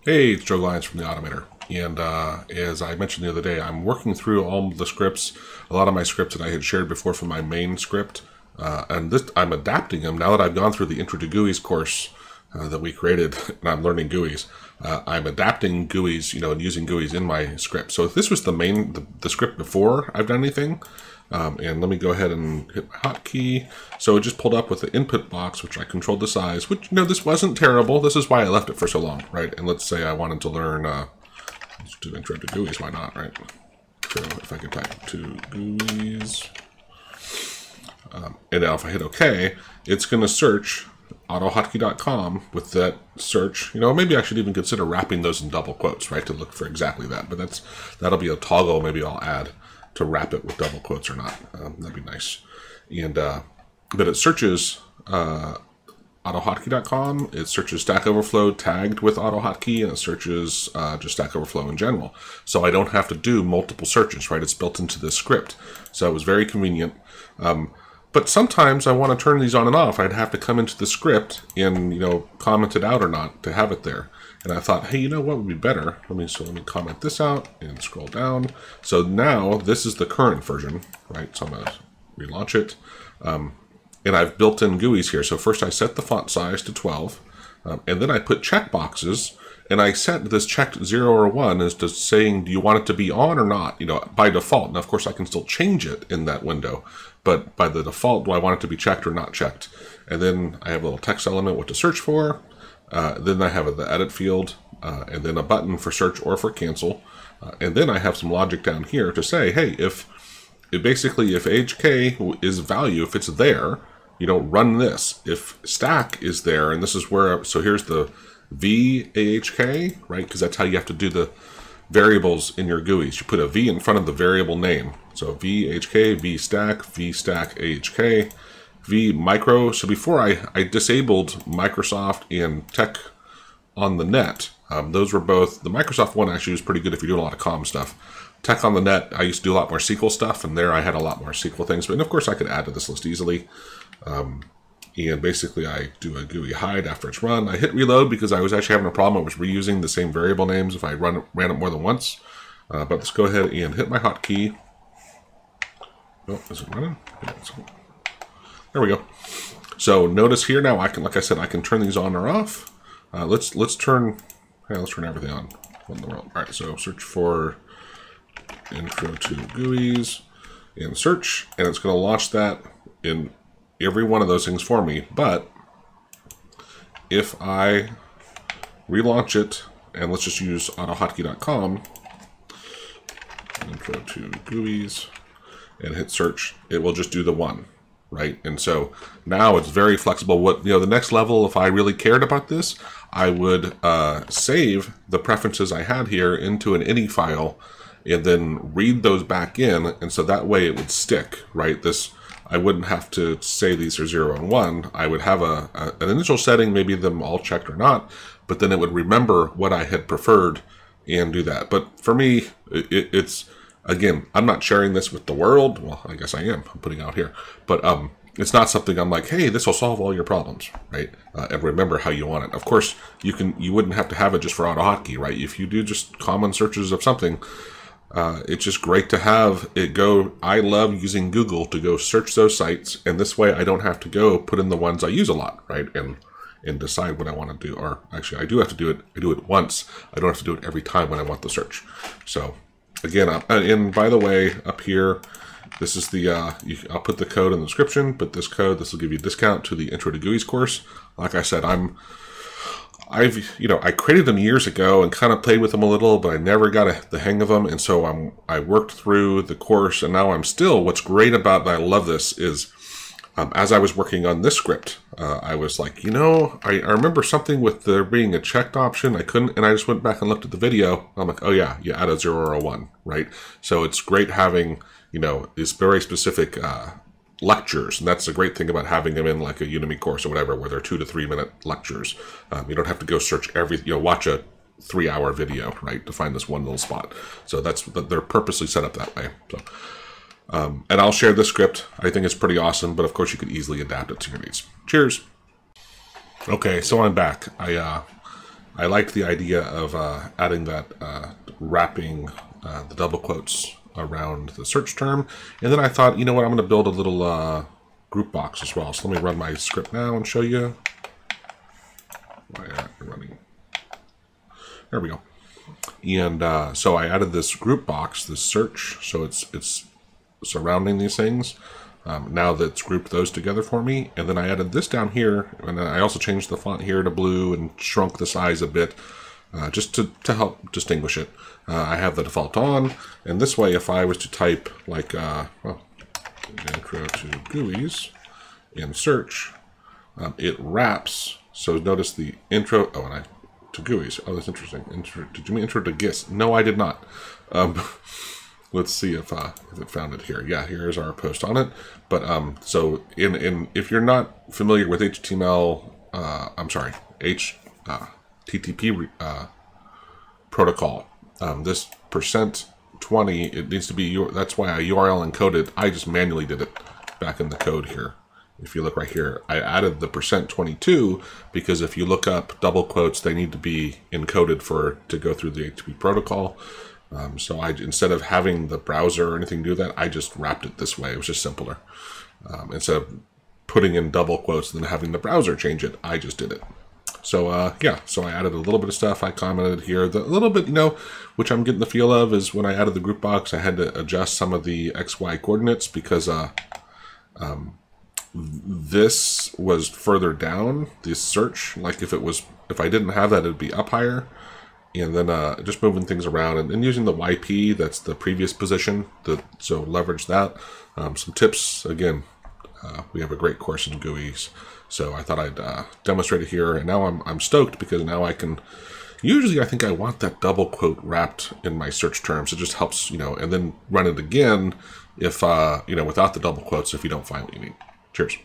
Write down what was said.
Hey, it's Joe Lyons from the-automator. And as I mentioned the other day, I'm working through all the scripts, a lot of my scripts that I had shared before from my main script. And this, I'm adapting them now that I've gone through the Intro to GUIs course that we created, and I'm learning GUIs. I'm adapting GUIs, and using GUIs in my script. So if this was the script before I've done anything, and let me go ahead and hit my hotkey. So it just pulled up with the input box, which I controlled the size, which, this wasn't terrible. This is why I left it for so long, right? And let's say I wanted to learn, let's do Intro to GUIs, why not, right? So if I can type to GUIs, and now if I hit OK, it's going to search AutoHotkey.com with that search. Maybe I should even consider wrapping those in double quotes, right, to look for exactly that. But that'll be a toggle maybe I'll add to wrap it with double quotes or not. That'd be nice. And but it searches AutoHotkey.com. It searches Stack Overflow tagged with AutoHotkey, and it searches just Stack Overflow in general. So I don't have to do multiple searches, right? It's built into this script. So it was very convenient. But sometimes I want to turn these on and off. I'd have to come into the script and, comment it out or not to have it there. And I thought, hey, what would be better? Let me comment this out and scroll down. So now this is the current version, right? So I'm going to relaunch it. And I've built in GUIs here. So first I set the font size to 12, and then I put checkboxes. And I set this checked 0 or 1 as to saying, do you want it to be on or not, by default. Now, of course, I can still change it in that window, but by the default, do I want it to be checked or not checked? And then I have a little text element, what to search for. Then I have the edit field, and then a button for search or for cancel. And then I have some logic down here to say, hey, if HK is value, if it's there, run this. If stack is there, and this is where, so here's the v-ahk, right? Because that's how you have to do the variables in your GUIs. You put a v in front of the variable name. So v-ahk, v-stack, v-stack, ahk, v-micro. So before I disabled Microsoft and Tech on the Net. Those were both, the Microsoft one actually was pretty good if you're doing a lot of comm stuff. Tech on the Net, I used to do a lot more SQL stuff, and there I had a lot more SQL things. But of course I could add to this list easily. And basically I do a GUI hide after it's run. I hit reload because I was actually having a problem. I was reusing the same variable names if I ran it more than once. But let's go ahead and hit my hotkey. Oh, is it running? Yeah, there we go. So notice here now, like I said, I can turn these on or off. Let's turn everything on. What in the world? All right, so search for Intro to GUIs and search, and it's going to launch that in every one of those things for me. But if I relaunch it, and let's just use AutoHotkey.com, Intro to GUIs, and hit search, it will just do the one, right? And so now it's very flexible. What, the next level, if I really cared about this, I would save the preferences I had here into an ini file and then read those back in, and so that way it would stick, right? I wouldn't have to say these are 0 and 1. I would have an initial setting, maybe them all checked or not, but then it would remember what I had preferred and do that. But for me, it's, again, I'm not sharing this with the world. Well, I guess I am. I'm putting out here. But it's not something I'm like, hey, this will solve all your problems, right? And remember how you want it. Of course, you wouldn't have to have it just for AutoHotkey, right? If you do just common searches of something, it's just great to have it go. I love using Google to go search those sites, and this way I don't have to go put in the ones I use a lot, right? And decide what I want to do. Or actually, I do have to do it. I do it once. I don't have to do it every time when I want the search. So again, and by the way, up here, this is the, I'll put the code in the description, but this will give you a discount to the Intro to GUIs course. Like I said, I created them years ago and kind of played with them a little, but I never got the hang of them. And so I worked through the course, and now I'm still, what's great about, I love this is, as I was working on this script, I was like, I remember something with there being a checked option. I couldn't, and I just went back and looked at the video. I'm like, oh yeah, you add a 0 or a 1, right? So it's great having, these very specific lectures, and that's the great thing about having them in like a Udemy course or whatever, where they're 2 to 3 minute lectures. You don't have to go search watch a 3-hour video, right, to find this one little spot. So they're purposely set up that way. So, and I'll share this script. I think it's pretty awesome, but of course you could easily adapt it to your needs. Cheers. Okay, so I'm back. I liked the idea of adding that wrapping the double quotes around the search term. And then I thought, you know what, I'm going to build a little group box as well. So let me run my script now and show you. Why aren't we running? There we go. And so I added this group box, this search, so it's surrounding these things. Now that's grouped those together for me. And then I added this down here, and then I also changed the font here to blue and shrunk the size a bit, just to help distinguish it. I have the default on, and this way if I was to type like, well, intro to GUIs in search, it wraps. So notice the intro, oh, and to GUIs. Oh, that's interesting. Did you mean intro to GIS? No, I did not. Let's see if it found it here. Yeah, here's our post on it. But so if you're not familiar with HTML, I'm sorry, HTTP protocol, this %20, it needs to be that's why I URL encoded. I just manually did it back in the code here. If you look right here, I added the %22 because if you look up double quotes, they need to be encoded to go through the HTTP protocol. So instead of having the browser or anything do that, I just wrapped it this way. It was just simpler. Instead of putting in double quotes and then having the browser change it, I just did it. So yeah, so I added a little bit of stuff. I commented here. The little bit, which I'm getting the feel of is when I added the group box, I had to adjust some of the XY coordinates because this was further down, this search. Like if I didn't have that, it'd be up higher. And then just moving things around and using the YP, that's the previous position, so leverage that. Some tips, again, we have a great course in GUIs, so I thought I'd demonstrate it here. And now I'm stoked because now I can, usually I think I want that double quote wrapped in my search terms. It just helps, and then run it again if, without the double quotes if you don't find what you need. Cheers.